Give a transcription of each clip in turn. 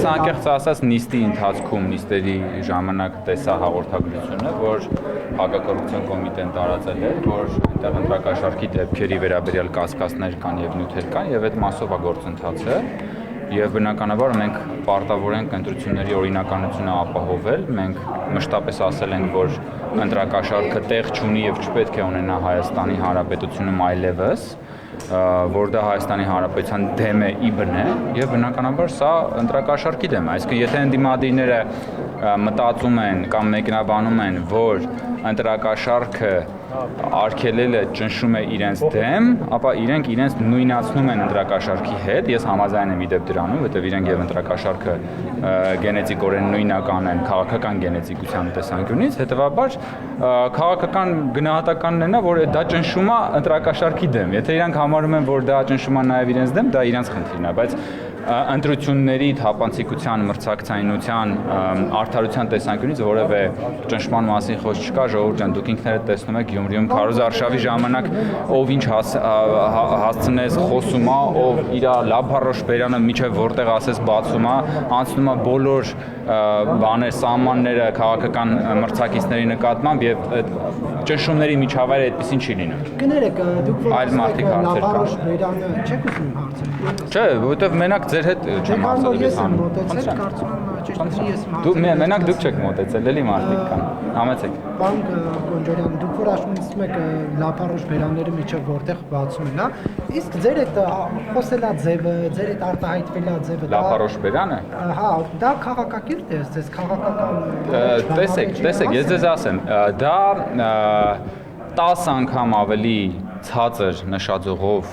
ես անկեղծ ասած նիստի ընթացքում նիստերի ժամանակ տեսա հաղորդագրությունը, որ հակակոռուպցիոն կոմիտեն տարածել է, որ այնտեղ ընտրակաշարքի դեպքերի վերաբերյալ կասկածներ կան եւ նյութեր կան եւ այդ մասով է գործընթացը եւ բնականաբար մենք պարտավոր ենք ընտրությունների օրինականությունը ապահովել, մենք մշտապես ասել ենք, որ ընտրակաշարքը տեղ չունի եւ չպետք է ունենա Հայաստանի Հանրապետությունում այլևս, որ դա Հայաստանի Հանրապետության դեմ է իբն է եւ բնականաբար սա ընտրակաշարքի դեմ է, այսինքն եթե ընդդիմադիրները մտածում են կամ մեկնաբանում են, որ ընտրակաշարքը արգելելը ճնշում է իրենց դեմ, ապա իրենք իրենց նույնացնում են ընտրակաշարքի հետ, ես համաձայն եմ իդեպ դրանում, որտեղ իրենք եւ ընտրակաշարքը գենետիկորեն նույնական են քաղաքական գենետիկության տեսանկյունից, հետեւաբար քաղաքական գնահատականն է նա, որ դա ճնշում է ընտրակաշարքի դեմ, եթե իրանք համարում են, որ դա ճնշում է նաեւ իրենց դեմ, դա իրենց խնդիրն է, բայց ընտրությունների թափանցիկության, մրցակցայնության, արդարության տեսանկյունից որևէ ճնշման մասին խոսք չկա, ժողովուրդ ջան, դուք ինքներդ տեսնում եք Գյումրիում քարոզարշավի ժամանակ ով ինչ հասցնես խոսում է, ով իր լափառոշ բերանը միջև որտեղ ասես բացում է, անցնում է բոլոր բաներ, սահմանները քաղաքական մրցակիցների նկատմամբ եւ ճնշումների միջավայրը այդպեսին չի լինում։ Կներեք, դուք այլ մարդիկ հարցեր կան։ Չեք ուզում հարցեր։ Չէ, որովհետեւ մենակ ձեր հետ չեմ հարցել ես եմ մոտեցել, կարծում եմ ճիշտ ես եմ հարցել։ Մենակ դուք չեք մոտեցել, էլի մարդիկ կան։ Համեցեք։ Պարոն Գոնջարյան, դուք որ ասում եք լափառոշ բերանները միջև որտեղ բացում են, հա։ Իսկ ձեր այդ խոսելա ձևը, ձեր այդ արտահայտվելա ձևը, լափառոշ բերանը։ Հա, դա քաղաքակիրթ է, ձեզ քաղաքական։ Տեսեք, ես ձեզ ասեմ, դա 10 անգամ ավելի ցածր նշաձողով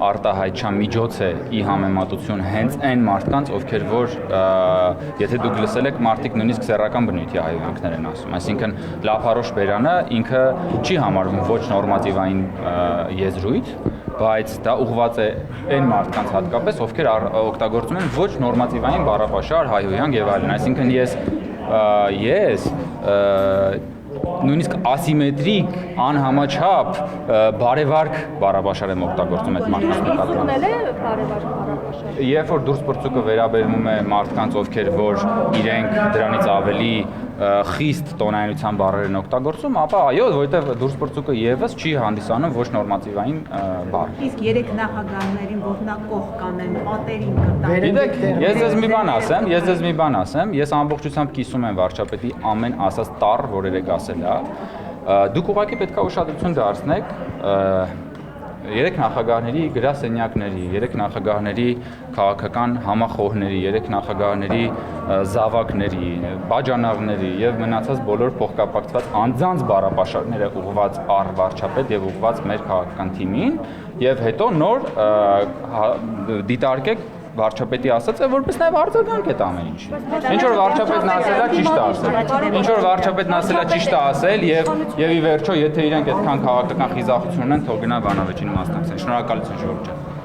արտահայտչան միջոց է ի համեմատություն հենց այն մարդկանց, ովքեր որ եթե դուք լսել եք, մարդիկ նույնիսկ սեռական բնույթի հայհոյանքներ են ասում, այսինքն լափառոշ բերանը ինքը չի համարվում ոչ նորմատիվային եզրույթ, բայց դա ուղղված է այն մարդկանց հատկապես, ովքեր օգտագործում են ոչ նորմատիվային բառապաշար, հայհոյանք եւ այլն, այսինքն ես նույնիսկ ասիմետրիկ անհամաչափ բարևարք բառապաշար եմ օգտագործում այդ մարդկանց նկատմամբ։ Երբ որ դուրս պրծուկը վերաբերվում է մարդկանց, ովքեր որ իրենք դրանից ավելի խիստ տոնայնության բառեր են օգտագործում, ապա այո, որովհետև դուրս պրծուկը եւս չի հանդիսանում ոչ նորմատիվային բառ։ Իսկ երեք նախագահներին ողնակող կանեն, պատերին կտան։ Գիտեք, ես ձեզ մի բան ասեմ, ես ամբողջությամբ կիսում եմ վարչապետի ամեն ասած տառ, որ երեք ասել է։ Դուք ուղղակի պետք է ուշադրություն դարձնեք երեք նախագահների գրասենյակների, երեք նախագահների քաղաքական համախոհների, երեք նախագահների զավակների, բաժանարների եւ մնացած բոլոր փոխկապակցված անձանց բառապաշարները ուղղված առ վարչապետ եւ ուղղված մեր քաղաքական թիմին եւ հետո նոր դիտարկեք վարչապետի ասած է, որպես նաև արձագանք է ամեն ինչի։ Ինչ որ վարչապետն ասել է, ճիշտ է ասել։ Ինչ որ վարչապետն ասել է, ճիշտ է ասել եւ ի վերջո, եթե իրենք այդքան քաղաքական խիզախություն ունեն, թող գնա բանավեճին մասնակցեն։ Շնորհակալություն ժողովուրդ ջան։